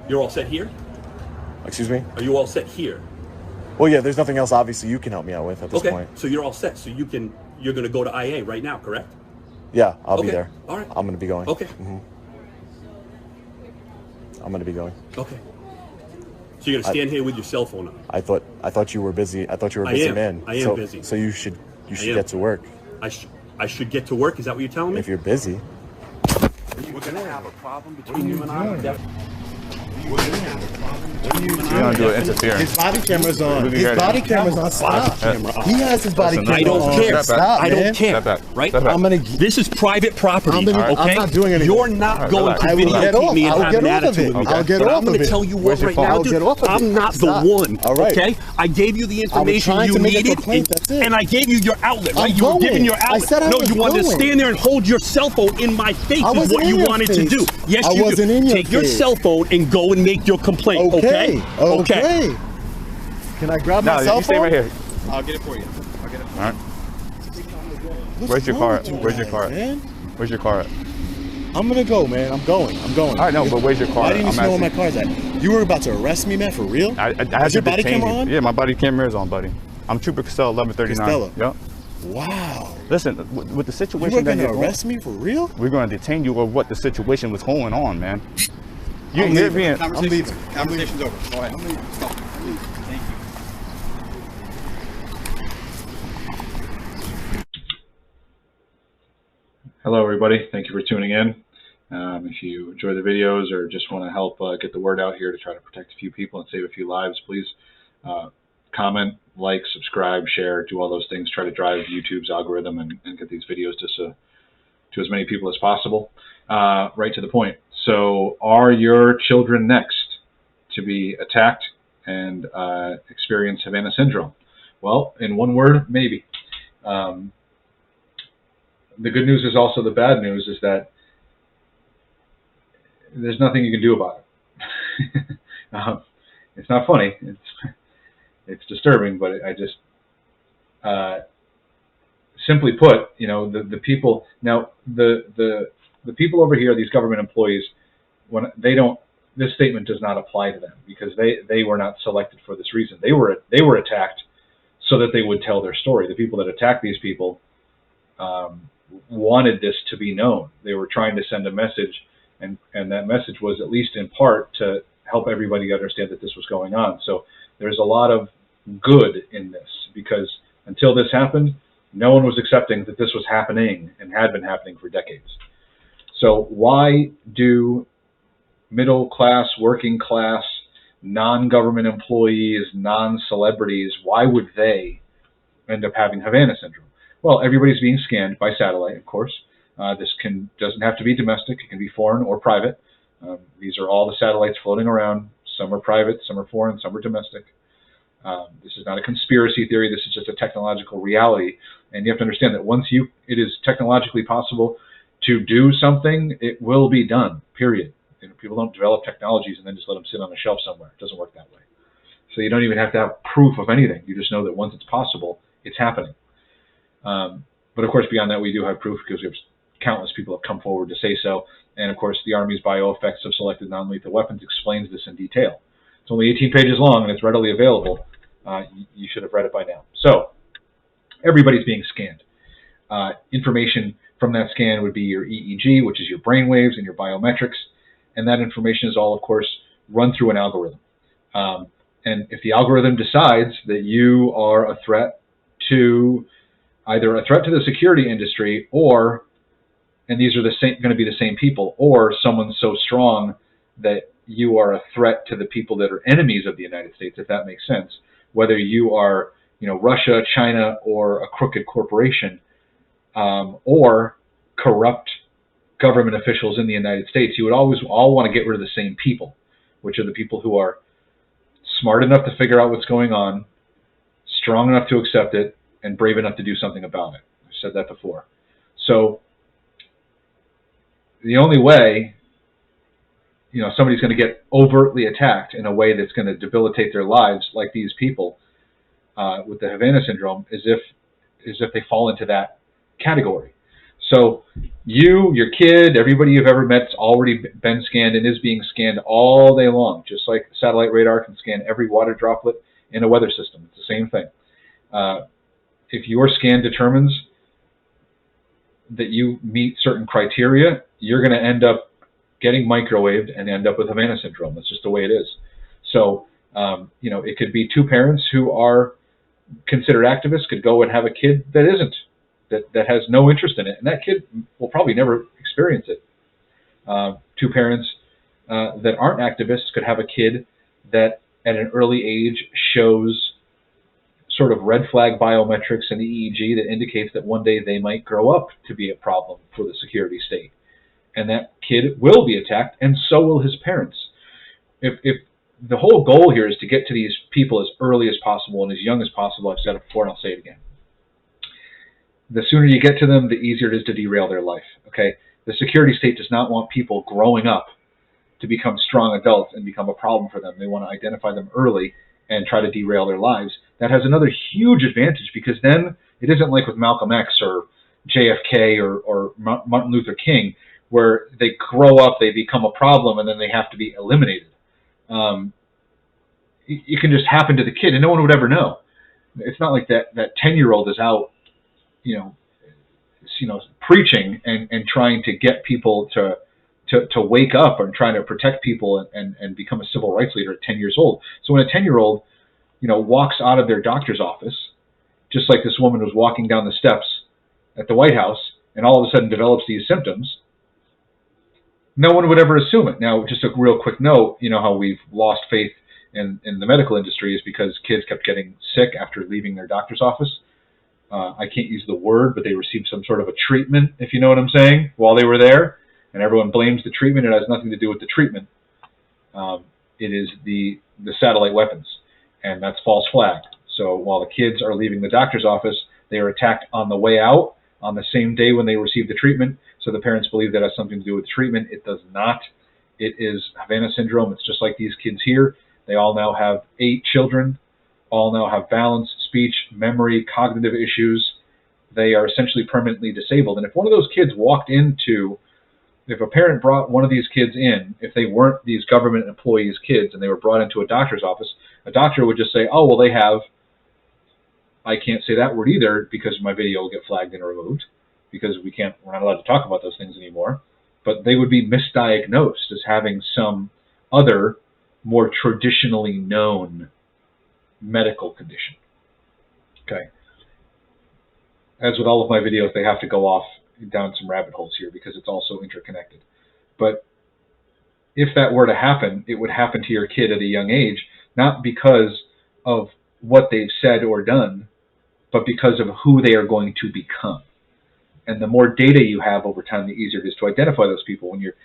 You're all set here? Excuse me? Are you all set here? Well, yeah, there's nothing else obviously you can help me out with at this point. So you're all set. So you're going to go to IA right now, correct? Yeah, I'll be there. All right. I'm going to be going. Okay. I'm going to be going. Okay. So you're going to stand here with your cell phone on. I thought you were busy. I thought you were a busy man. I am busy. So you should get to work. I should get to work? Is that what you're telling me? If you're busy. We're going to have a problem between you and I. We're gonna do an interference. His body camera's on. His body camera's on. Stop. He has his body camera on. I don't care. Stop, I don't man. care. Right? This is private property. Okay? I'm not doing anything. You're not going to videotape me and have an attitude with me. I'll get off of it. I'm going to tell you what right now, dude. I'm not the one. Okay? I gave you the information you needed, and I gave you your outlet. Right? You were giving your outlet. No, you wanted to stand there and hold your cell phone in my face. Is what you wanted to do. Yes, you do. Take your cell phone and go and make your complaint. Okay. Can I grab my cell phone? You stay right here. I'll get it for you. I'll get it for you. All right. Where's your car at? Where's your car at? Where's your car at? I'm gonna go, man. I'm going. All right, no, but where's your car? Why didn't you know where my car's at? You were about to arrest me, man, for real? Is your body camera on? Yeah, my body camera is on, buddy. I'm Trooper Costello, 1139. Yep. Wow. Listen, with the situation you were gonna arrest me for real? We're gonna detain you of what the situation was going on, man. I'm leaving. Conversation's over. Go ahead. Stop. Thank you. Hello, everybody. Thank you for tuning in. If you enjoy the videos or just want to help get the word out here to try to protect a few people and save a few lives, please comment, like, subscribe, share, do all those things. Try to drive YouTube's algorithm and get these videos to as many people as possible. Right to the point. So, are your children next to be attacked and experience Havana syndrome? Well, in one word, maybe. The good news is also the bad news is that there's nothing you can do about it. It's not funny. It's disturbing, but I just simply put, you know, the people now the people over here, these government employees, when they don't, this statement does not apply to them because they were not selected for this reason. They were attacked so that they would tell their story. The people that attacked these people wanted this to be known. They were trying to send a message, and that message was at least in part to help everybody understand that this was going on. So there's a lot of good in this because until this happened, no one was accepting that this was happening and had been happening for decades. So why do middle class, working class, non-government employees, non-celebrities, why would they end up having Havana syndrome? Well, everybody's being scanned by satellite, of course. This doesn't have to be domestic. It can be foreign or private. These are all the satellites floating around. Some are private, some are foreign, some are domestic. This is not a conspiracy theory. This is just a technological reality. And you have to understand that once it is technologically possible to do something, it will be done, period. People don't develop technologies and then just let them sit on a shelf somewhere. It doesn't work that way. So you don't even have to have proof of anything. You just know that once it's possible, it's happening. But of course, beyond that, we do have proof because we have countless people have come forward to say so. And of course, the Army's Bioeffects of Selected Non-Lethal Weapons explains this in detail. It's only 18 pages long and it's readily available. You should have read it by now. So everybody's being scanned. Information from that scan would be your EEG, which is your brain waves and your biometrics. And that information is all, of course, run through an algorithm. And if the algorithm decides that you are a threat to either a threat to the security industry or, and these are going to be the same people, or someone so strong that you are a threat to the people that are enemies of the United States, if that makes sense, whether you are, Russia, China, or a crooked corporation, or corrupt government officials in the United States, you would always all want to get rid of the same people, which are the people who are smart enough to figure out what's going on, strong enough to accept it, and brave enough to do something about it. I've said that before. So the only way, somebody's going to get overtly attacked in a way that's going to debilitate their lives, like these people with the Havana syndrome, is if they fall into that category. So you, your kid, everybody you've ever met's already been scanned and is being scanned all day long, just like satellite radar can scan every water droplet in a weather system. It's the same thing. If your scan determines that you meet certain criteria, you're going to end up getting microwaved and end up with Havana syndrome. That's just the way it is. So, it could be two parents who are considered activists could go and have a kid that isn't, that has no interest in it, and that kid will probably never experience it. Two parents that aren't activists could have a kid that at an early age shows sort of red flag biometrics in the EEG that indicates that one day they might grow up to be a problem for the security state. And that kid will be attacked, and so will his parents. If the whole goal here is to get to these people as early as possible and as young as possible, I've said it before and I'll say it again. The sooner you get to them, the easier it is to derail their life. Okay, the security state does not want people growing up to become strong adults and become a problem for them. They want to identify them early and try to derail their lives. That has another huge advantage, because then it isn't like with Malcolm X or JFK or Martin Luther King, where they grow up, they become a problem, and then they have to be eliminated. It can just happen to the kid, and no one would ever know. It's not like that 10-year-old is out, preaching and trying to get people to wake up and trying to protect people and become a civil rights leader at 10 years old. So when a 10-year-old, walks out of their doctor's office, just like this woman was walking down the steps at the White House, and all of a sudden develops these symptoms, no one would ever assume it. Now, just a real quick note, how we've lost faith in the medical industry is because kids kept getting sick after leaving their doctor's office. I can't use the word, but they received some sort of a treatment, if you know what I'm saying, while they were there. And everyone blames the treatment. It has nothing to do with the treatment. It is the satellite weapons, and that's false flag. So while the kids are leaving the doctor's office, they are attacked on the way out on the same day when they receive the treatment. So the parents believe that has something to do with treatment. It does not. It is Havana syndrome. It's just like these kids here. They all now have 8 children, all now have balance, speech, memory, cognitive issues. They are essentially permanently disabled. And if one of those kids walked into, if a parent brought one of these kids in, if they weren't these government employees' kids and they were brought into a doctor's office, a doctor would just say, oh, well, they have, I can't say that word either because my video will get flagged and removed, because we're not allowed to talk about those things anymore. But they would be misdiagnosed as having some other more traditionally known medical condition. Okay. As with all of my videos, they have to go off down some rabbit holes here because it's all so interconnected. But if that were to happen, it would happen to your kid at a young age, not because of what they've said or done, but because of who they are going to become. And the more data you have over time, the easier it is to identify those people. When you're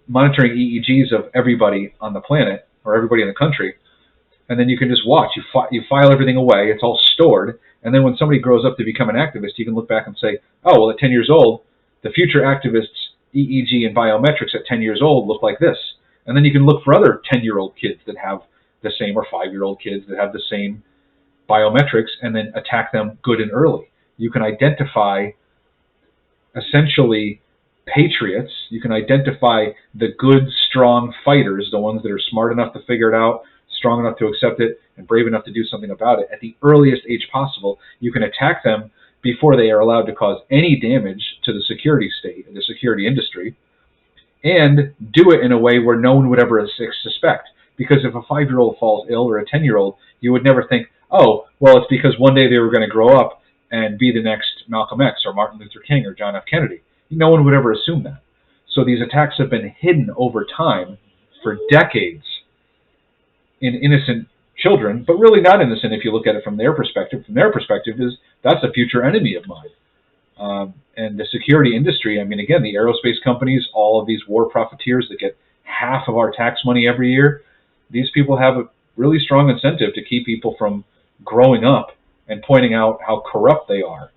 monitoring EEGs of everybody on the planet or everybody in the country, and then you can just watch. You file everything away. It's all stored. And then when somebody grows up to become an activist, you can look back and say, oh, well, at 10 years old, the future activists' EEG and biometrics at 10 years old look like this. And then you can look for other 10-year-old kids that have the same, or 5-year-old kids that have the same biometrics, and then attack them good and early. You can identify essentially patriots. You can identify the good, strong fighters, the ones that are smart enough to figure it out, strong enough to accept it, and brave enough to do something about it at the earliest age possible. You can attack them before they are allowed to cause any damage to the security state and the security industry, and do it in a way where no one would ever suspect. Because if a 5-year-old falls ill or a 10-year-old, you would never think, oh, well, it's because one day they were going to grow up and be the next Malcolm X or Martin Luther King or John F. Kennedy. No one would ever assume that. So these attacks have been hidden over time for decades in innocent children, but really not innocent if you look at it from their perspective. From their perspective, is that's a future enemy of mine. And the security industry, I mean, again, the aerospace companies, all of these war profiteers that get half of our tax money every year, these people have a really strong incentive to keep people from growing up and pointing out how corrupt they are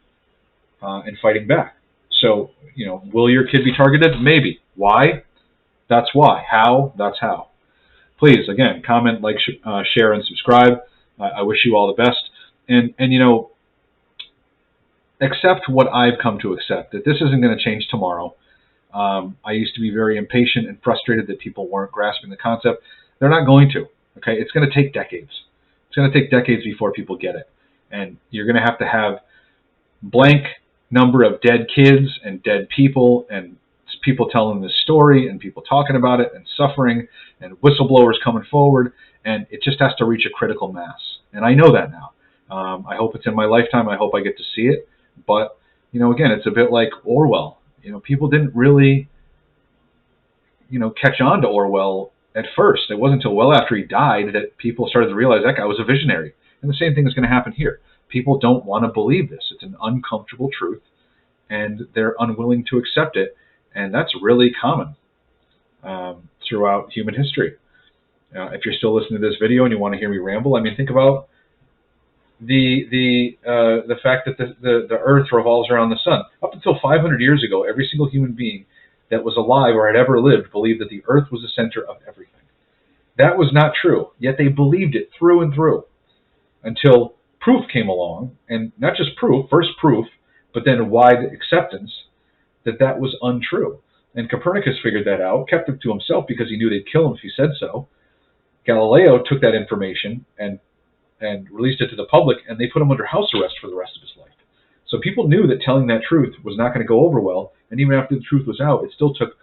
and fighting back. So, will your kid be targeted? Maybe. Why? That's why. How? That's how. Please, again, comment, like, share, and subscribe. I wish you all the best. And accept what I've come to accept, that this isn't going to change tomorrow. I used to be very impatient and frustrated that people weren't grasping the concept. They're not going to. Okay, it's going to take decades. It's going to take decades before people get it. And you're going to have blank number of dead kids and dead people and people telling this story and people talking about it and suffering and whistleblowers coming forward. And it just has to reach a critical mass. And I know that now. I hope it's in my lifetime. I hope I get to see it. But, you know, again, it's a bit like Orwell. You know, people didn't really, you know, catch on to Orwell at first. It wasn't until well after he died that people started to realize that guy was a visionary. And the same thing is going to happen here. People don't want to believe this. It's an uncomfortable truth, and they're unwilling to accept it. And that's really common throughout human history. If you're still listening to this video and you want to hear me ramble, I mean, think about the fact that the Earth revolves around the sun. Up until 500 years ago, every single human being that was alive or had ever lived believed that the Earth was the center of everything. That was not true, yet they believed it through and through until proof came along, and not just proof, first proof, but then wide acceptance that that was untrue. And Copernicus figured that out, kept it to himself because he knew they'd kill him if he said so. Galileo took that information and released it to the public, and they put him under house arrest for the rest of his life. So people knew that telling that truth was not going to go over well, and even after the truth was out, it still took,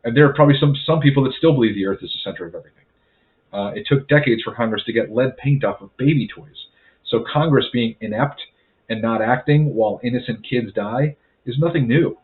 and there are probably some people that still believe the Earth is the center of everything. It took decades for Congress to get lead paint off of baby toys. So Congress being inept and not acting while innocent kids die is nothing new.